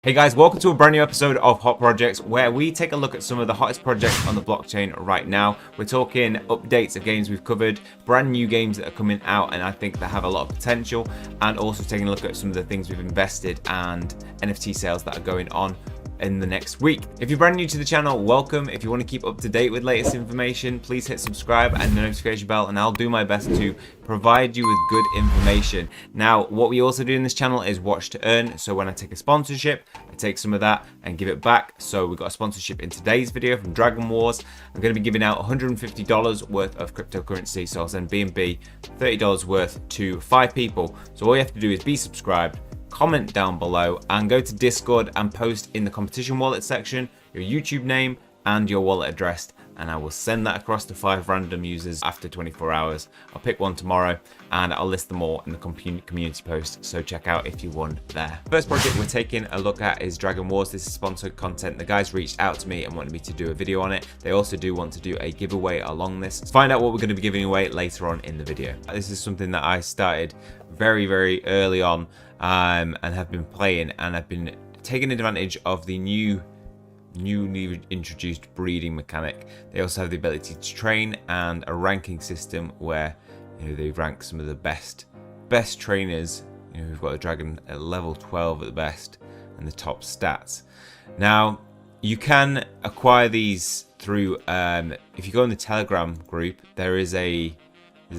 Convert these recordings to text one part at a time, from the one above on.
Hey guys, welcome to a brand new episode of Hot Projects, where we take a look at some of the hottest projects on the blockchain right now. We're talking updates of games we've covered, brand new games that are coming out and I think that have a lot of potential, and also taking a look at some of the things we've invested and NFT sales that are going on in the next week. If you're brand new to the channel, welcome. If you want to keep up to date with latest information, please hit subscribe and the notification bell, and I'll do my best to provide you with good information. Now, what we also do in this channel is watch to earn. So when I take a sponsorship, I take some of that and give it back. So we got a sponsorship in today's video from Dragon Wars. I'm going to be giving out $150 worth of cryptocurrency. So I'll send BNB $30 worth to 5 people. So all you have to do is be subscribed, comment down below, and go to Discord and post in the competition wallet section your YouTube name and your wallet address, and I will send that across to 5 random users after 24 hours. I'll pick one tomorrow and I'll list them all in the community post, so check out if you won there. First project we're taking a look at is Dragon Wars. This is sponsored content. The guys reached out to me and wanted me to do a video on it. They also do want to do a giveaway along this. Let's find out what we're going to be giving away later on in the video. This is something that I started very early on and have been playing, and I've been taking advantage of the newly introduced breeding mechanic. They also have the ability to train and a ranking system where they rank some of the best trainers. We've got a dragon at level 12 at the best and the top stats. Now you can acquire these through if you go in the Telegram group, there's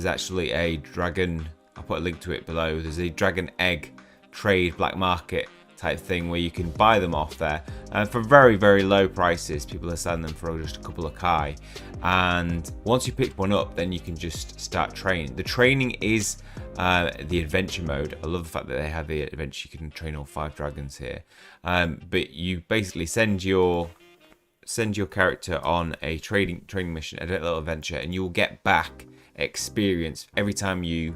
actually a dragon. I'll put a link to it below. There's a dragon egg trade black market type thing where you can buy them off there for very low prices. People are selling them for just a couple of Kai, and once you pick one up, then you can just start training. The training is the adventure mode. I love the fact that they have the adventure. You can train all 5 dragons here, but you basically send your character on a training mission, a little adventure, and you will get back experience every time you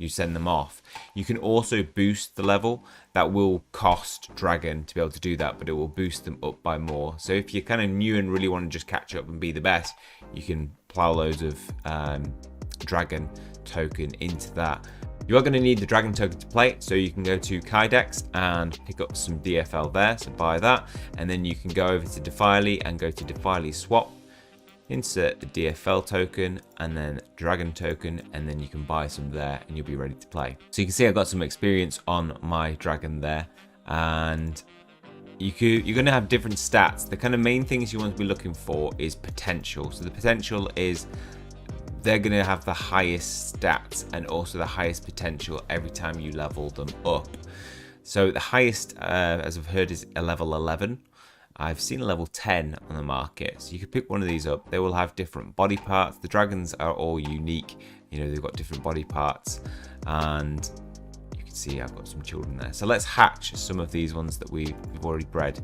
send them off. You can also boost the level. That will cost Dragon to be able to do that, but it will boost them up by more. So if you're kind of new and really want to just catch up and be the best, you can plow loads of Dragon token into that. You are going to need the Dragon token to play, so you can go to Kydex and pick up some DFL there, so buy that, and then you can go over to Defily and go to Defily Swap, insert the DFL token and then Dragon token, and then you can buy some there and you'll be ready to play. So you can see I've got some experience on my dragon there, and you're going to have different stats. The kind of main things you want to be looking for is potential. So the potential is they're going to have the highest stats and also the highest potential every time you level them up. So the highest, as I've heard, is a level 11. I've seen a level 10 on the market, so you could pick one of these up. They will have different body parts. The dragons are all unique. They've got different body parts, and you can see I've got some children there. So let's hatch some of these ones that we've already bred.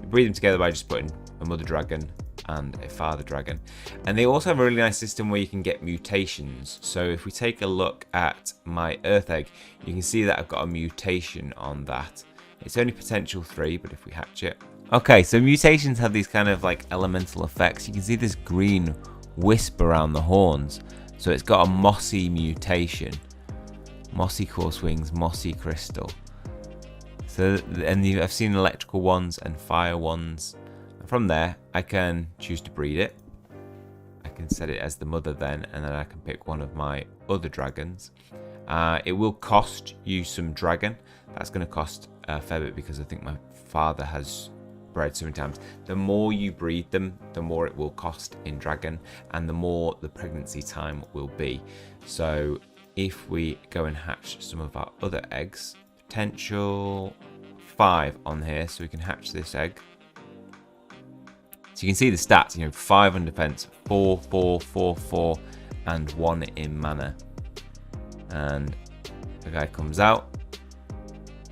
Breed them together by just putting a mother dragon and a father dragon. And they also have a really nice system where you can get mutations. So if we take a look at my earth egg, you can see that I've got a mutation on that. It's only potential 3, but if we hatch it. Okay, so mutations have these kind of like elemental effects. You can see this green wisp around the horns. So it's got a mossy mutation. Mossy coarse wings, mossy crystal. So, and I've seen electrical ones and fire ones. And from there, I can choose to breed it. I can set it as the mother then, and then I can pick one of my other dragons. It will cost you some dragon. That's going to cost a fair bit because I think my father has bred so many times. The more you breed them, the more it will cost in dragon, and the more the pregnancy time will be. So if we go and hatch some of our other eggs, potential 5 on here, so we can hatch this egg. So you can see the stats, 5 on defense, 4, 4, 4, 4, and 1 in mana. And the guy comes out,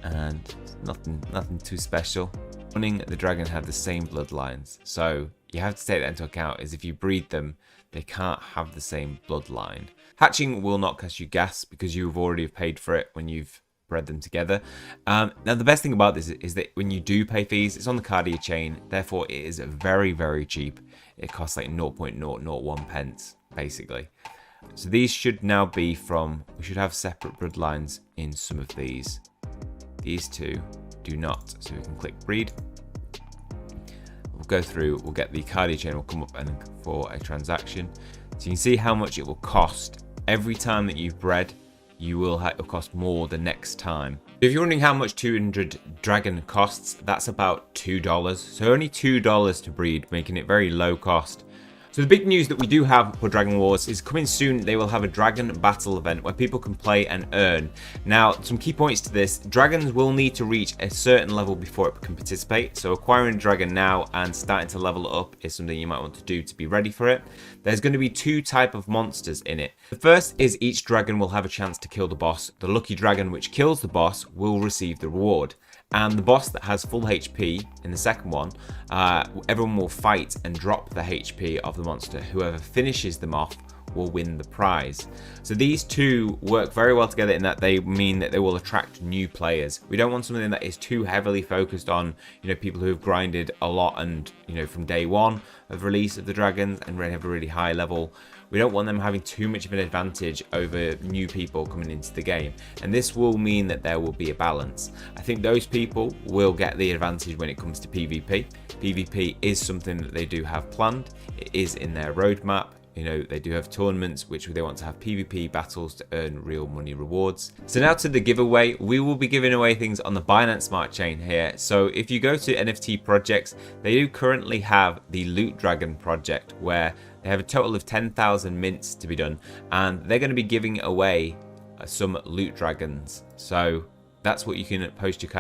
and nothing too special. Running the dragon have the same bloodlines, so you have to take that into account. Is if you breed them, they can't have the same bloodline. Hatching will not cost you gas because you've already paid for it when you've bred them together. Now the best thing about this is that when you do pay fees, it's on the Cardia chain, therefore it is very cheap. It costs like 0.001 pence basically. So these should now be we should have separate bloodlines in some of these. These two do not. So we can click breed. We'll go through, we'll get the cardio chain will come up and for a transaction. So you can see how much it will cost. Every time that you've bred, you will have, it'll cost more the next time. If you're wondering how much 200 dragon costs, that's about $2. So only $2 to breed, making it very low cost. So the big news that we do have for Dragon Wars is coming soon. They will have a dragon battle event where people can play and earn. Now, some key points to this: dragons will need to reach a certain level before it can participate. So acquiring a dragon now and starting to level it up is something you might want to do to be ready for it. There's going to be two types of monsters in it. The first is each dragon will have a chance to kill the boss. The lucky dragon which kills the boss will receive the reward. And the boss that has full HP in the second one, everyone will fight and drop the HP of the monster. Whoever finishes them off will win the prize. So these two work very well together in that they mean that they will attract new players. We don't want something that is too heavily focused on, people who have grinded a lot and, from day one of release of the dragons and have a really high level. We don't want them having too much of an advantage over new people coming into the game. And this will mean that there will be a balance. I think those people will get the advantage when it comes to PvP. PvP is something that they do have planned. It is in their roadmap. They do have tournaments which they want to have PvP battles to earn real money rewards. So now to the giveaway. We will be giving away things on the Binance Smart Chain here. So if you go to NFT projects, they do currently have the Loot Dragon project where they have a total of 10,000 mints to be done, and they're going to be giving away some loot dragons. So that's what you can post your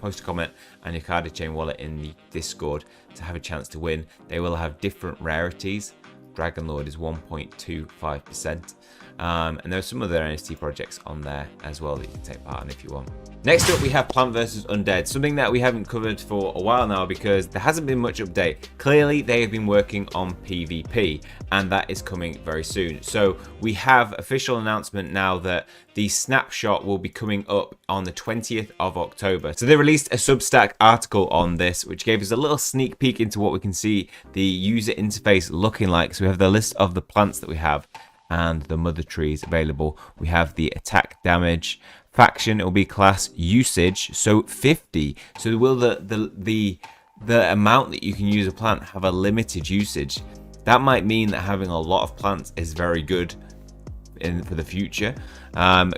post a comment and your card chain wallet in the Discord to have a chance to win. They will have different rarities. Dragon Lord is 1.25%. And there are some other NFT projects on there as well that you can take part in if you want. Next up, we have Plant vs Undead, something that we haven't covered for a while now because there hasn't been much update. Clearly, they have been working on PvP, and that is coming very soon. So we have official announcement now that the snapshot will be coming up on the 20th of October. So they released a Substack article on this, which gave us a little sneak peek into what we can see the user interface looking like. So we have the list of the plants that we have and the mother trees available. We have the attack damage. Faction, it will be class usage, so 50. So will the amount that you can use a plant have a limited usage? That might mean that having a lot of plants is very good for the future.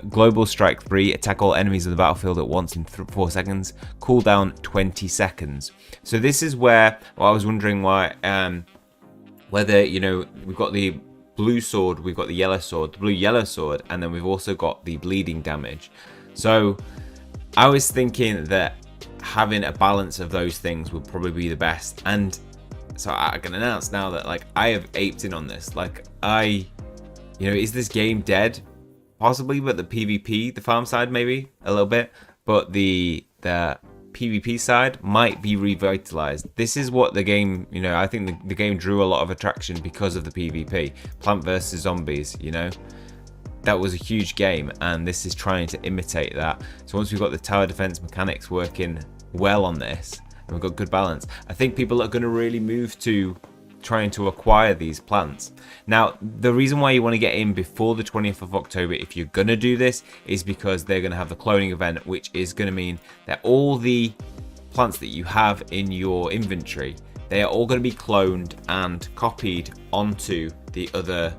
Global strike 3, attack all enemies of the battlefield at once in 4 seconds. Cooldown 20 seconds. So this is where I was wondering why whether we've got the blue sword, we've got the yellow sword, the blue-yellow sword, and then we've also got the bleeding damage. So I was thinking that having a balance of those things would probably be the best. And so I can announce now that I have aped in on this. Is this game dead? Possibly, but the PvP, the farm side maybe a little bit, but the PvP side might be revitalized. This is what the game, I think the game drew a lot of attraction because of the PvP. Plant versus Zombies, that was a huge game, and this is trying to imitate that. So once we've got the tower defense mechanics working well on this, and we've got good balance, I think people are going to really move to trying to acquire these plants. Now, the reason why you want to get in before the 20th of October, if you're going to do this, is because they're going to have the cloning event, which is going to mean that all the plants that you have in your inventory, they are all going to be cloned and copied onto the other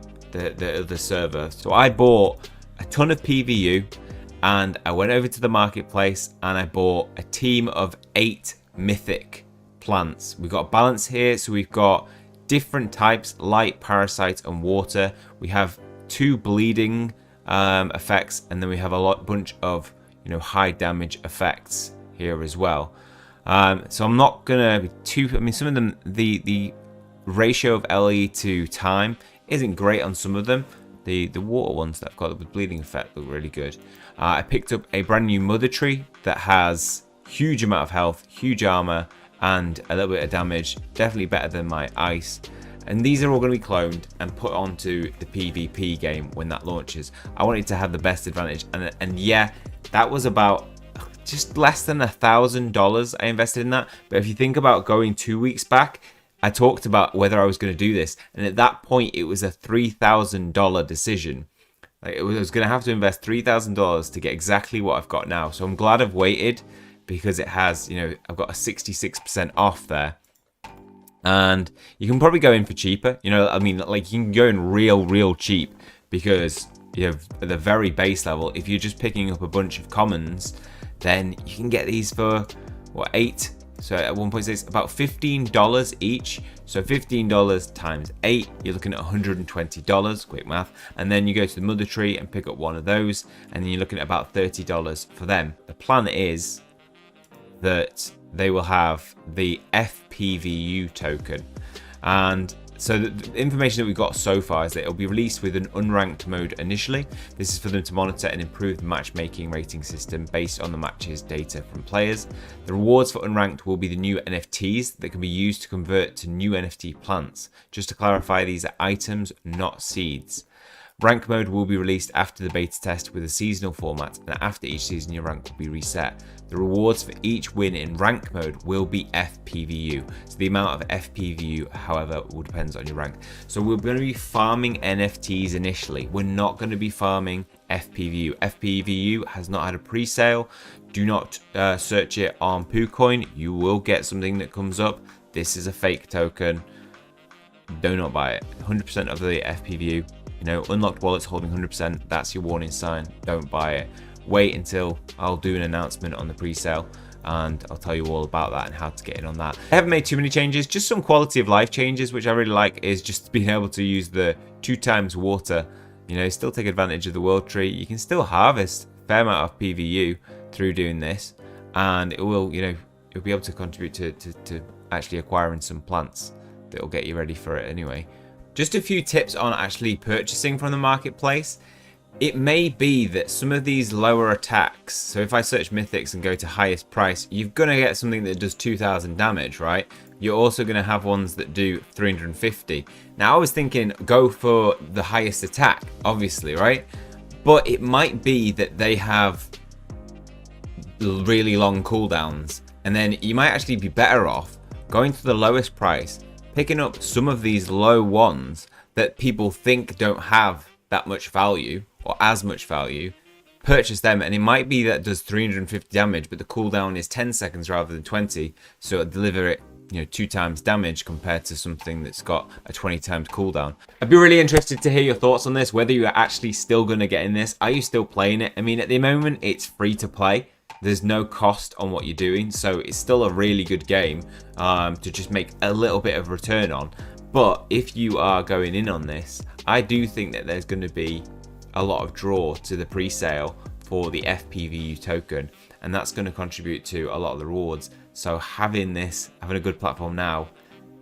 server. So I bought a ton of PVU, and I went over to the marketplace and I bought a team of 8 mythic plants. We've got a balance here, so we've got different types: light, parasite, and water. We have 2 bleeding effects, and then we have a bunch of high damage effects here as well. So I'm not gonna be too. Some of them, the ratio of LE to time isn't great on some of them. The water ones that I've got with bleeding effect look really good. I picked up a brand new mother tree that has huge amount of health, huge armor, and a little bit of damage. Definitely better than my ice. And these are all going to be cloned and put onto the PvP game when that launches. I wanted to have the best advantage, and yeah, that was about just less than $1,000 I invested in that. But if you think about going 2 weeks back, I talked about whether I was going to do this, and at that point it was a $3,000 decision. I was going to have to invest $3,000 to get exactly what I've got now. So I'm glad I've waited. because it has, you know, I've got a 66% off there. And you can probably go in for cheaper, you know, I mean, like you can go in real cheap, because you have at the very base level, if you're just picking up a bunch of commons, then you can get these for what, 8, so at 1.6, about $15 each. So $15 times 8, you're looking at $120, quick math. And then you go to the mother tree and pick up one of those, and then you're looking at about $30 for them. The plan is that they will have the FPVU token, and so the information that we've got so far is that it'll be released with an unranked mode initially. This is for them to monitor and improve the matchmaking rating system based on the matches data from players. The rewards for unranked will be the new NFTs that can be used to convert to new NFT plants. Just to clarify, these are items, not seeds. Rank mode will be released after the beta test with a seasonal format, and after each season your rank will be reset. The rewards for each win in rank mode will be FPVU. So the amount of FPVU, however, will depend on your rank. So we're going to be farming NFTs initially. We're not going to be farming FPVU. FPVU has not had a pre-sale. Do not search it on PooCoin. You will get something that comes up. This is a fake token. Do not buy it. 100% of the FPVU. You know, unlocked wallets holding 100%, that's your warning sign. Don't buy it. Wait until I'll do an announcement on the pre-sale, and I'll tell you all about that and how to get in on that. I haven't made too many changes, just some quality of life changes, which I really like, is just being able to use the 2 times water. You know, still take advantage of the world tree. You can still harvest a fair amount of PVU through doing this, and it will, you know, you'll be able to contribute to actually acquiring some plants that will get you ready for it anyway. Just a few tips on actually purchasing from the marketplace. It may be that some of these lower attacks, so if I search mythics and go to highest price, you're going to get something that does 2,000 damage, right? You're also going to have ones that do 350. Now I was thinking go for the highest attack, obviously, right? But it might be that they have really long cooldowns, and then you might actually be better off going to the lowest price, picking up some of these low ones that people think don't have that much value or as much value, purchase them, and it might be that it does 350 damage, but the cooldown is 10 seconds rather than 20, so it'll deliver it, you know, 2 times damage compared to something that's got a 20 times cooldown. I'd be really interested to hear your thoughts on this, whether you're actually still going to get in this. Are you still playing it? I mean, at the moment, it's free to play. There's no cost on what you're doing, so it's still a really good game to just make a little bit of return on. But if you are going in on this, I do think that there's going to be a lot of draw to the pre-sale for the FPVU token, and that's going to contribute to a lot of the rewards. So having a good platform now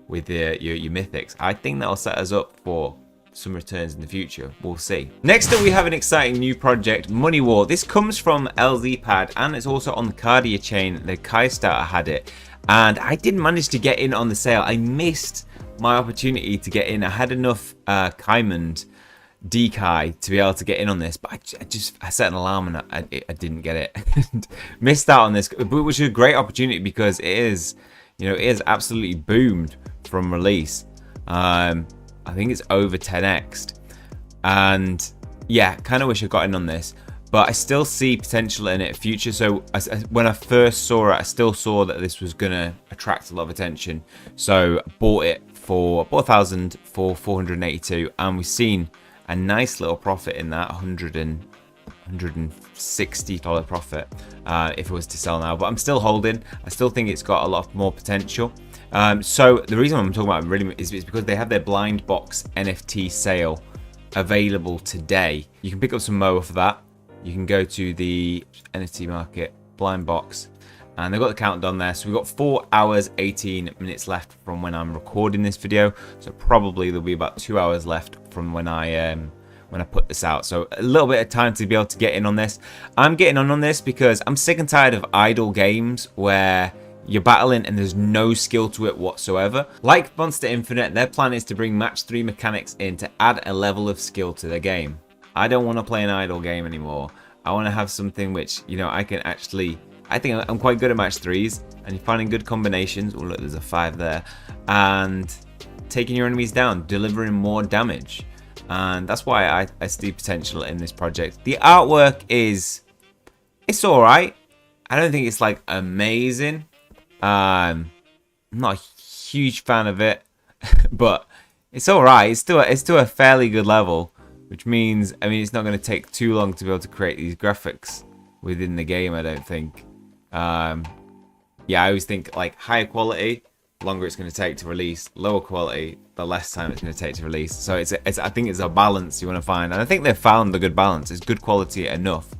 with your mythics, I think that'll set us up for some returns in the future. We'll see. Next up, we have an exciting new project, Money War. This comes from LZPad, and it's also on the Cardia chain. The Kai Starter had it, and I didn't manage to get in on the sale. I missed my opportunity to get in. I had enough Kaimond Dekai to be able to get in on this, but I set an alarm and I didn't get it. Missed out on this, which is a great opportunity because it is, you know, it is absolutely boomed from release. I think it's over 10x'd, and yeah, kind of wish I got in on this, but I still see potential in it future. So when I first saw it, I still saw that this was gonna attract a lot of attention, so bought it for 1,000 for 482, and we've seen a nice little profit in that, $160 profit if it was to sell now. But I'm still holding. I still think it's got a lot more potential. So the reason I'm talking about it really is because they have their blind box NFT sale available today. You can pick up some Moa for that. You can go to the NFT market blind box, and they've got the countdown there. So we've got 4 hours 18 minutes left from when I'm recording this video, so probably there'll be about 2 hours left from when I put this out. So a little bit of time to be able to get in on this. I'm getting on this because I'm sick and tired of idle games where you're battling and there's no skill to it whatsoever. Like Monster Infinite, their plan is to bring match 3 mechanics in to add a level of skill to their game. I don't want to play an idle game anymore. I want to have something which, you know, I can actually, I think I'm quite good at match 3s and finding good combinations. Oh look, there's a 5 there. And taking your enemies down, delivering more damage. And that's why I see potential in this project. The artwork is, it's alright. I don't think it's like amazing. I'm not a huge fan of it, but it's all right. It's still a fairly good level, which means, I mean, it's not going to take too long to be able to create these graphics within the game, I don't think. Yeah, I always think like higher quality, longer it's going to take to release. Lower quality, the less time it's going to take to release. So I think it's a balance you want to find, and I think they've found the good balance. It's good quality enough.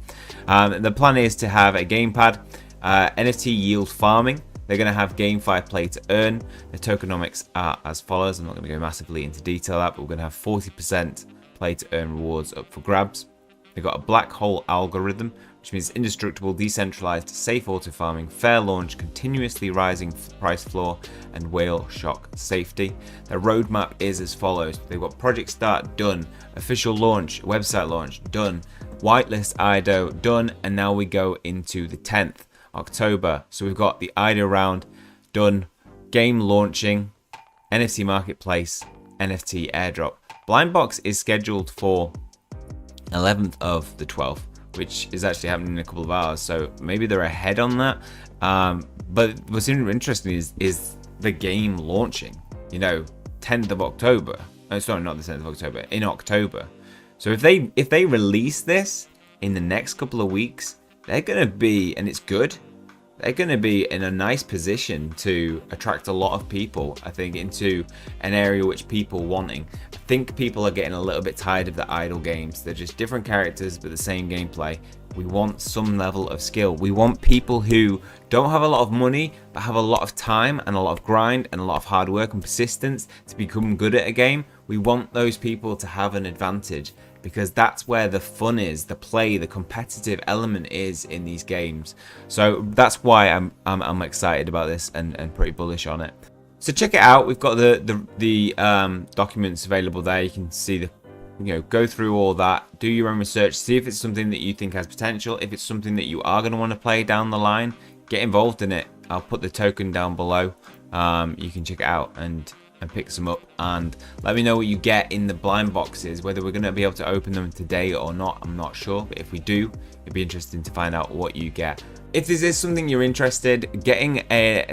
The plan is to have a gamepad, NFT yield farming. They're going to have GameFi play to earn. The tokenomics are as follows. I'm not going to go massively into detail that, but we're going to have 40% play to earn rewards up for grabs. They've got a black hole algorithm, which means indestructible, decentralized, safe auto farming, fair launch, continuously rising price floor, and whale shock safety. Their roadmap is as follows. They've got project start done, official launch, website launch done, whitelist IDO done, and now we go into the 10th October. So we've got the IDO round done, game launching, NFT marketplace, NFT airdrop. Blind box is scheduled for 11th of the 12th, which is actually happening in a couple of hours, so maybe they're ahead on that. But what's interesting is the game launching, 10th of October. Oh, sorry, not the 10th of October, in October. So if they release this in the next couple of weeks, they're gonna be, and it's good, they're going to be in a nice position to attract a lot of people, I think, into an area which people wanting. I think people are getting a little bit tired of the idle games. They're just different characters but the same gameplay. We want some level of skill. We want people who don't have a lot of money but have a lot of time and a lot of grind and a lot of hard work and persistence to become good at a game. We want those people to have an advantage, because that's where the fun is, the play, the competitive element is in these games. So that's why I'm excited about this and pretty bullish on it. So check it out. We've got the documents available there. You can see go through all that, do your own research, see if it's something that you think has potential. If it's something that you are going to want to play down the line, get involved in it. I'll put the token down below. You can check it out and pick some up, and let me know what you get in the blind boxes. Whether we're going to be able to open them today or not, I'm not sure, but if we do, it'd be interesting to find out what you get. If this is something you're interested, getting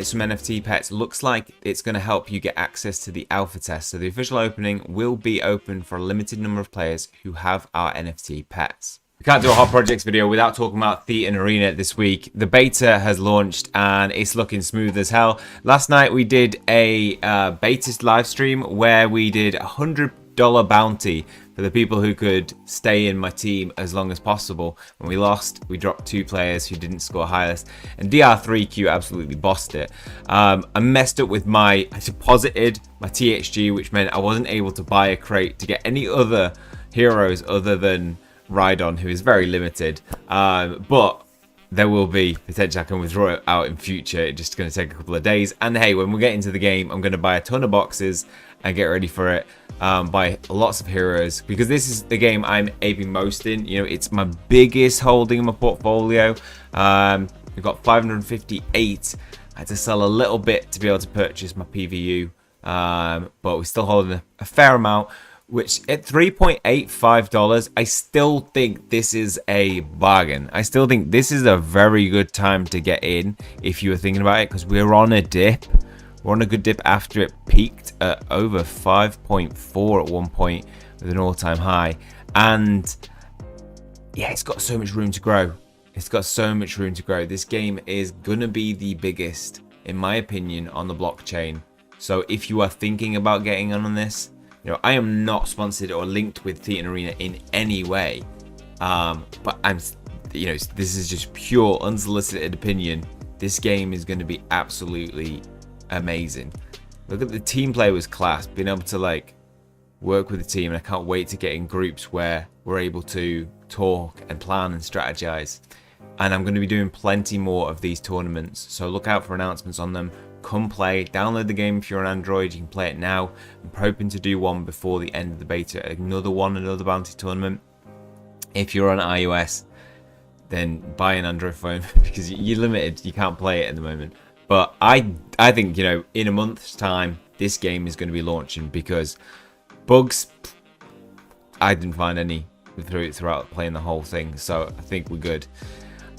some NFT pets looks like it's going to help you get access to the alpha test. So the official opening will be open for a limited number of players who have our NFT pets. We can't do a hot projects video without talking about Thetan Arena this week. The beta has launched and it's looking smooth as hell. Last night we did a beta live stream where we did a $100 bounty for the people who could stay in my team as long as possible. When we lost, we dropped 2 players who didn't score highest, and DR3Q absolutely bossed it. I messed up with I deposited my THG, which meant I wasn't able to buy a crate to get any other heroes other than Rhydon, who is very limited, but there will be potential I can withdraw it out in future. It's just going to take a couple of days, and hey, when we get into the game, I'm going to buy a ton of boxes and get ready for it. Buy lots of heroes, because this is the game I'm aiming most in. It's my biggest holding in my portfolio. We've got 558. I had to sell a little bit to be able to purchase my PVU, but we're still holding a fair amount, which at $3.85, I still think this is a bargain. I still think this is a very good time to get in if you were thinking about it, because we're on a dip. We're on a good dip after it peaked at over 5.4 at one point with an all-time high. And yeah, it's got so much room to grow. It's got so much room to grow. This game is going to be the biggest, in my opinion, on the blockchain. So if you are thinking about getting on this, I am not sponsored or linked with Thetan Arena in any way, but this is just pure unsolicited opinion. This game is going to be absolutely amazing. Look at the team play was class, being able to work with the team, and I can't wait to get in groups where we're able to talk and plan and strategize. And I'm going to be doing plenty more of these tournaments, so look out for announcements on them. Come play, download the game if you're on Android, you can play it now. I'm hoping to do one before the end of the beta, another bounty tournament. If you're on iOS, then buy an Android phone because you're limited, you can't play it at the moment. But I think, in a month's time, this game is going to be launching, because bugs, I didn't find any throughout playing the whole thing, so I think we're good.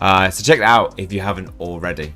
So check that out if you haven't already.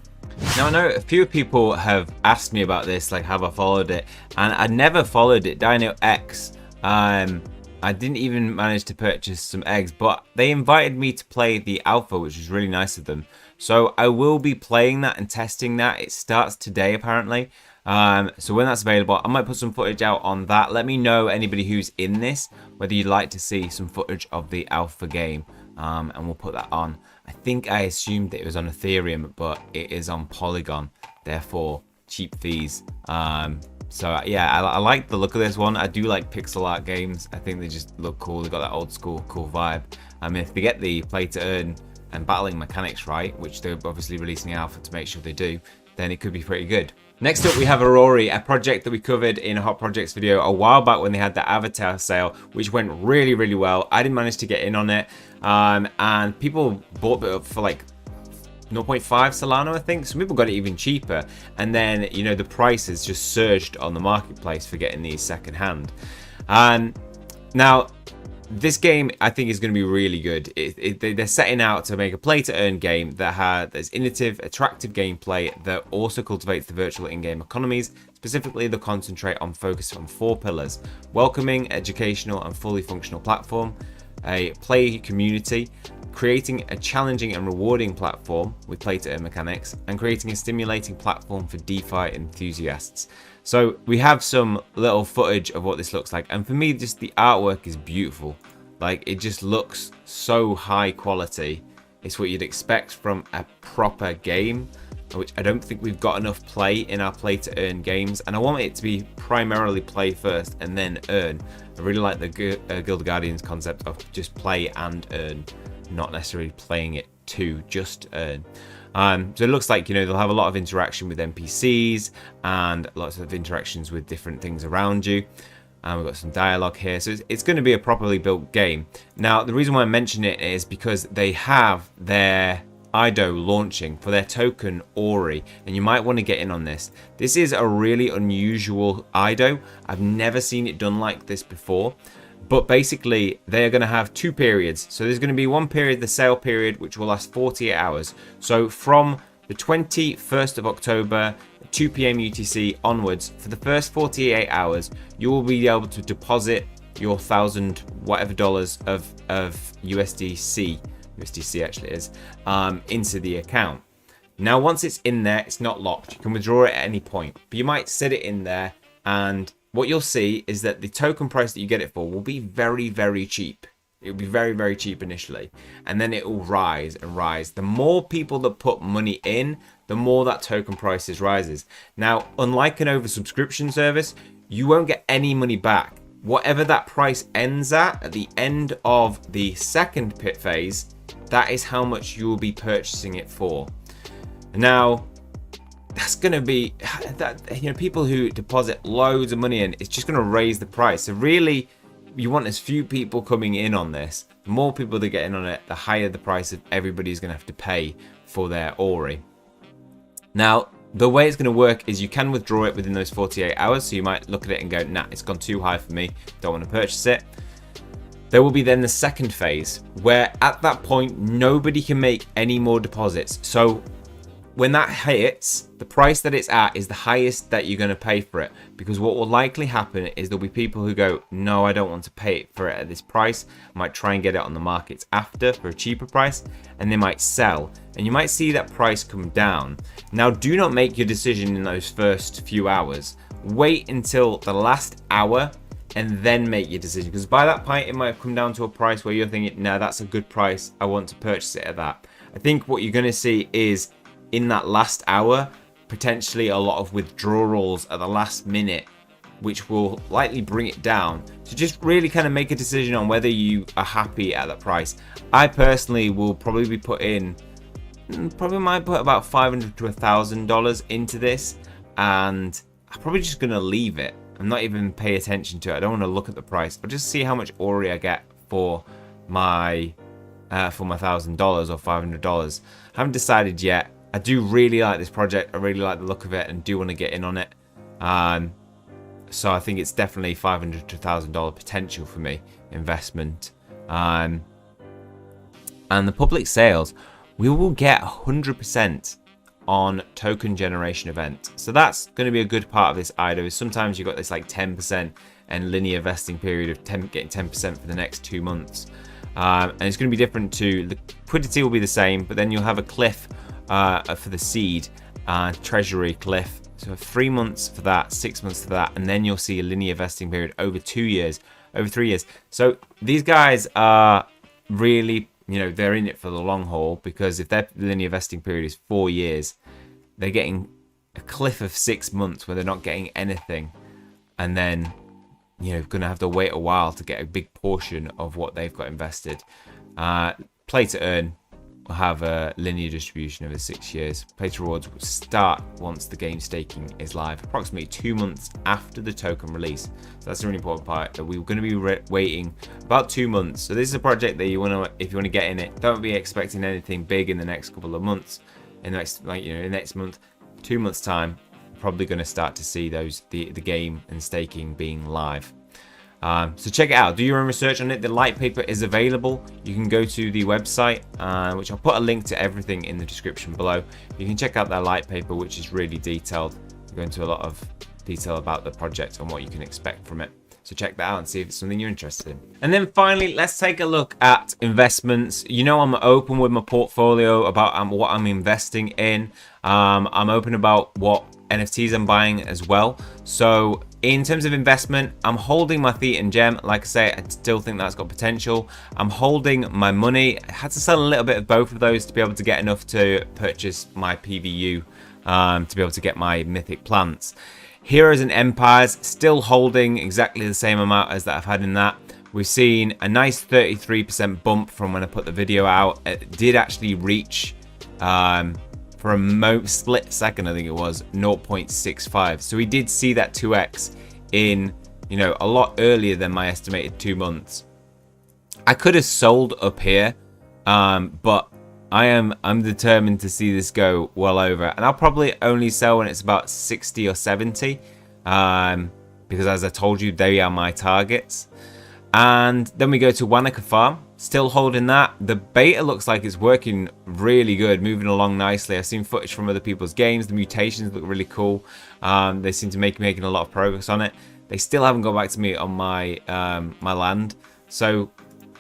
Now I know a few people have asked me about this, like have I followed it, and I never followed it. Dino X, I didn't even manage to purchase some eggs, but they invited me to play the alpha, which was really nice of them. So I will be playing that and testing that. It starts today apparently. So when that's available, I might put some footage out on that. Let me know, anybody who's in this, whether you'd like to see some footage of the alpha game, and we'll put that on. I think I assumed that it was on Ethereum, but it is on Polygon, therefore cheap fees. So yeah, I like the look of this one. I do like pixel art games. I think they just look cool. They've got that old school cool vibe. I mean, if they get the play to earn and battling mechanics right, which they're obviously releasing alpha to make sure they do, then it could be pretty good. Next up, we have Aurori, a project that we covered in a Hot Projects video a while back when they had the avatar sale, which went really, really well. I didn't manage to get in on it, and people bought it up for like 0.5 Solana, I think. Some people got it even cheaper, and then, you know, the price has just surged on the marketplace for getting these secondhand. Now, this game, I think, is going to be really good. They're setting out to make a play-to-earn game that's innovative, attractive gameplay that also cultivates the virtual in-game economies. Specifically, they concentrate on focus on 4 pillars: welcoming, educational, and fully functional platform, a play community, creating a challenging and rewarding platform with play-to-earn mechanics, and creating a stimulating platform for DeFi enthusiasts. So we have some little footage of what this looks like, and for me, just the artwork is beautiful. Like, it just looks so high quality. It's what you'd expect from a proper game, which I don't think we've got enough play in our play-to-earn games, and I want it to be primarily play first and then earn. I really like the Guild of Guardians concept of just play and earn, not necessarily playing it to just earn. So it looks like, you know, they'll have a lot of interaction with NPCs and lots of interactions with different things around you. And we've got some dialogue here, so it's going to be a properly built game. Now, the reason why I mention it is because they have their IDO launching for their token Ori, and you might want to get in on this. This is a really unusual IDO. I've never seen it done like this before. But basically, they are going to have 2 periods. So there's going to be one period, the sale period, which will last 48 hours. So from the 21st of October, 2 p.m. UTC onwards, for the first 48 hours, you will be able to deposit your $1,000 whatever dollars of USDC actually is, into the account. Now, once it's in there, it's not locked. You can withdraw it at any point, but you might set it in there, and what you'll see is that the token price that you get it for will be very, very cheap. It will be very, very cheap initially, and then it will rise and rise. The more people that put money in, the more that token prices rises. Now, unlike an oversubscription service, you won't get any money back. Whatever that price ends at the end of the second pit phase, that is how much you will be purchasing it for. Now, that's going to be that, you know, people who deposit loads of money in, it's just going to raise the price. So really, you want as few people coming in on this. The more people that get in on it, the higher the price that everybody's going to have to pay for their Ori. Now, the way it's going to work is you can withdraw it within those 48 hours. So you might look at it and go, nah, it's gone too high for me, don't want to purchase it. There will be then the second phase, where at that point, nobody can make any more deposits. So when that hits, the price that it's at is the highest that you're going to pay for it, because what will likely happen is there'll be people who go, no, I don't want to pay for it at this price. I might try and get it on the markets after for a cheaper price, and they might sell, and you might see that price come down. Now, do not make your decision in those first few hours. Wait until the last hour and then make your decision, because by that point it might come down to a price where you're thinking, no, that's a good price, I want to purchase it at that. I think what you're going to see is in that last hour, potentially a lot of withdrawals at the last minute, which will likely bring it down. So just really kind of make a decision on whether you are happy at that price. I personally will probably be might put about $500 to $1,000 into this, and I'm probably just going to leave it. I'm not even pay attention to it. I don't want to look at the price. I'll just see how much Ori I get for my $1,000 or $500. I haven't decided yet. I do really like this project. I really like the look of it and do want to get in on it. So I think it's definitely $500 to $1,000 potential for me investment. And the public sales. we will get 100% on token generation event. So that's going to be a good part of this IDO. Is sometimes you've got this like 10% and linear vesting period of getting 10% for the next 2 months. And it's going to be different to liquidity will be the same, but then you'll have a cliff for the seed treasury cliff. So 3 months for that, 6 months for that, and then you'll see a linear vesting period over 2 years, over 3 years. So these guys are really, they're in it for the long haul, because if their linear vesting period is 4 years, they're getting a cliff of 6 months where they're not getting anything, and then going to have to wait a while to get a big portion of what they've got invested. Play to earn will have a linear distribution over 6 years. Play to rewards will start once the game staking is live, approximately 2 months after the token release. So that's a really important part, that we're going to be waiting about 2 months. So this is a project that if you want to get in it, don't be expecting anything big in the next couple of months. In the next, next month, 2 months time, probably going to start to see the game and staking being live. So check it out, do your own research on it. The light paper is available. You can go to the website, which I'll put a link to everything in the description below. You can check out that light paper, which is really detailed. We go into a lot of detail about the project and what you can expect from it. So check that out and see if it's something you're interested in. And then finally, let's take a look at investments. I'm open with my portfolio about what I'm investing in. I'm open about what NFTs I'm buying as well. So in terms of investment, I'm holding my Theta and Gem. Like I say, I still think that's got potential. I'm holding my money. I had to sell a little bit of both of those to be able to get enough to purchase my PVU, to be able to get my mythic plants. Heroes and Empires, still holding exactly the same amount as that I've had in that. We've seen a nice 33% bump from when I put the video out. It did actually reach, for a split second, I think it was, 0.65. So we did see that 2x in, a lot earlier than my estimated 2 months. I could have sold up here, but I'm determined to see this go well over, and I'll probably only sell when it's about 60 or 70, because as I told you, they are my targets. And then we go to Wanaka Farm, still holding that. The beta looks like it's working really good, moving along nicely. I've seen footage from other people's games. The mutations look really cool. They seem to be making a lot of progress on it. They still haven't got back to me on my my land. So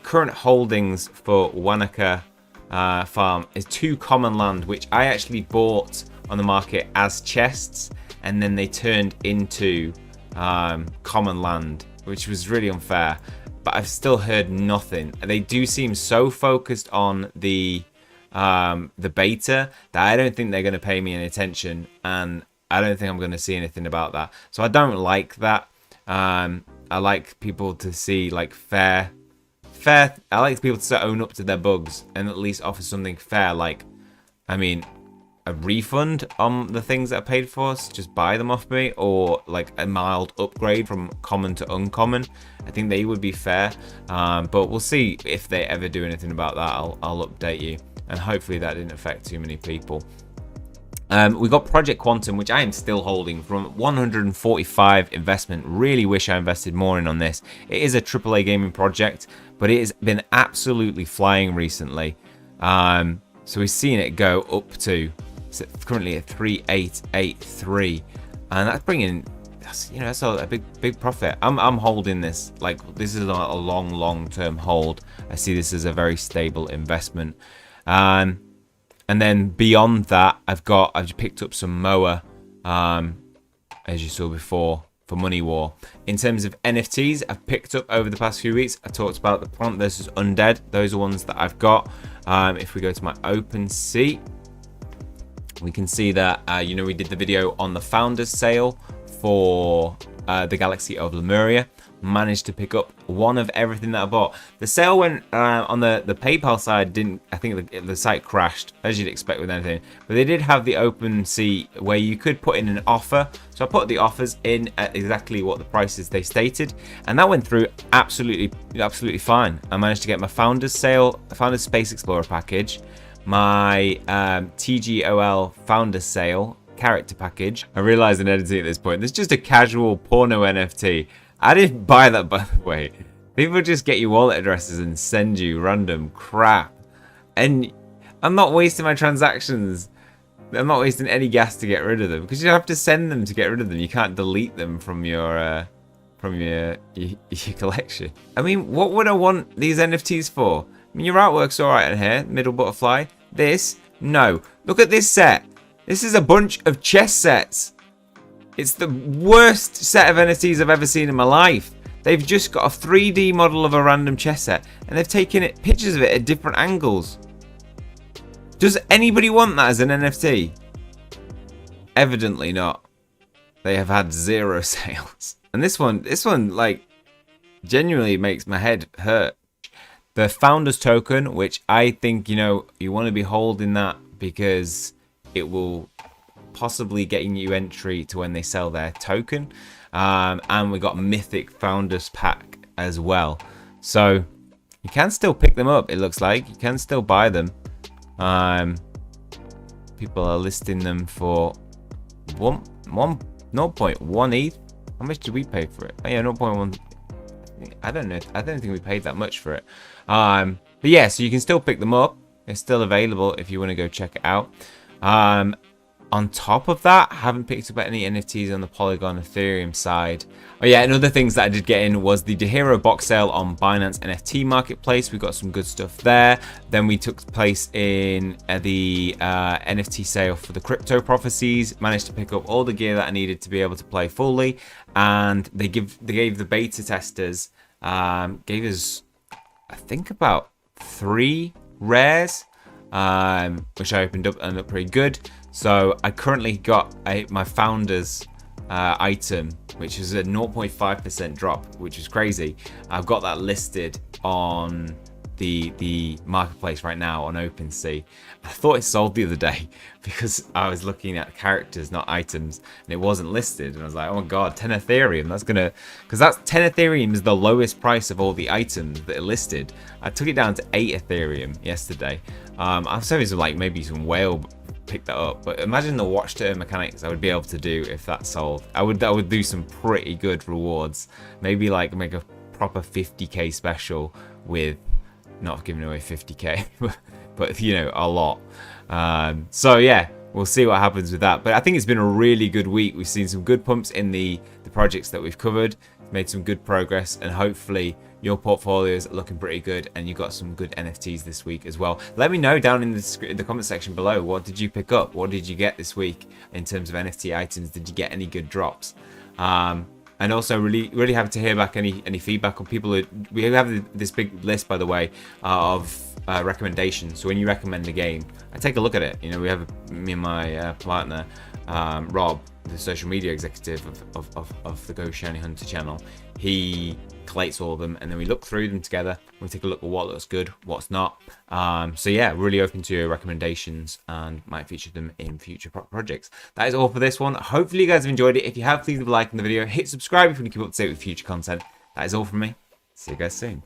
current holdings for Wanaka Farm is 2 common land, which I actually bought on the market as chests, and then they turned into common land, which was really unfair. But I've still heard nothing. They do seem so focused on the beta that I don't think they're going to pay me any attention, and I don't think I'm going to see anything about that. So I don't like that. I like people to see like fair. I like people to own up to their bugs and at least offer something fair, like, a refund on the things that I paid for, so just buy them off me, or like a mild upgrade from common to uncommon. I think they would be fair, but we'll see if they ever do anything about that. I'll update you, and hopefully that didn't affect too many people. We got Project Quantum, which I am still holding from 145 investment. Really wish I invested more in on this. It is a AAA gaming project, but it has been absolutely flying recently. So we've seen it go up to, so currently at 3883, and that's bringing, that's a big profit. I'm holding this, like, this is a long-term hold. I see this as a very stable investment. And then beyond that, I've picked up some Moa, as you saw before, for Money War. In terms of NFTs, I've picked up over the past few weeks. I talked about the Plant versus Undead. Those are ones that I've got. If we go to my OpenSea, we can see that, we did the video on the Founders Sale for the Galaxy of Lemuria. Managed to pick up one of everything that I bought. The sale went on the PayPal side, I think the site crashed, as you'd expect with anything, but they did have the OpenSea where you could put in an offer. So I put the offers in at exactly what the prices they stated, and that went through absolutely fine. I managed to get my Founders Space Explorer package, my TGOL Founders Sale character package. I realize in editing at this point, there's just a casual porno NFT. I didn't buy that, by the way. People just get your wallet addresses and send you random crap. And I'm not wasting my transactions. I'm not wasting any gas to get rid of them, because you have to send them to get rid of them. You can't delete them from your collection. I mean, what would I want these NFTs for? I mean, your artwork's alright in here, middle butterfly. This, no. Look at this set. This is a bunch of chess sets. It's the worst set of NFTs I've ever seen in my life. They've just got a 3D model of a random chess set, and they've taken pictures of it at different angles. Does anybody want that as an NFT? Evidently not. They have had 0 sales. And this one, like, genuinely makes my head hurt. The founders token, which I think, you know, you want to be holding that because it will possibly getting you entry to when they sell their token. And we got Mythic Founders Pack as well. So you can still pick them up, it looks like. You can still buy them. People are listing them for 0.1 ETH. How much did we pay for it? Oh yeah, 0.1. I don't know. I don't think we paid that much for it. But yeah, so you can still pick them up. It's still available if you want to go check it out. On top of that, I haven't picked up any NFTs on the Polygon Ethereum side. Oh yeah, and other things that I did get in was the DeHero box sale on Binance NFT Marketplace. We got some good stuff there. Then we took place in the NFT sale for the Crypto Prophecies. Managed to pick up all the gear that I needed to be able to play fully. And they gave the beta testers, gave us, I think, about 3 rares, which I opened up and looked pretty good. So I currently got my founders item, which is a 0.5% drop, which is crazy. I've got that listed on the marketplace right now on OpenSea. I thought it sold the other day because I was looking at characters, not items, and it wasn't listed. And I was like, oh my god, 10 Ethereum. That's gonna, because that's 10 Ethereum is the lowest price of all the items that are listed. I took it down to 8 Ethereum yesterday. I was hoping like maybe some whale pick that up, but imagine the watch turn mechanics I would be able to do if that sold. I would do some pretty good rewards. Maybe like make a proper 50k special with not giving away 50k, but you know, a lot. So yeah, we'll see what happens with that. But I think it's been a really good week. We've seen some good pumps in the projects that we've covered, made some good progress, and hopefully your portfolios are looking pretty good and you got some good NFTs this week as well. Let me know down in the comment section below, what did you pick up? What did you get this week in terms of NFT items? Did you get any good drops? And also really happy to hear back any feedback on people we have this big list, by the way, of recommendations. So when you recommend a game, I take a look at it. You know, we have me and my partner, Rob, the social media executive of the Goshinyhunting channel. He collates all of them, and then we look through them together. We take a look at what looks good, what's not. So yeah, really open to your recommendations and might feature them in future projects. That is all for this one. Hopefully you guys have enjoyed it. If you have, please leave a like on the video, hit subscribe if you want to keep up to date with future content. That is all from me. See you guys soon.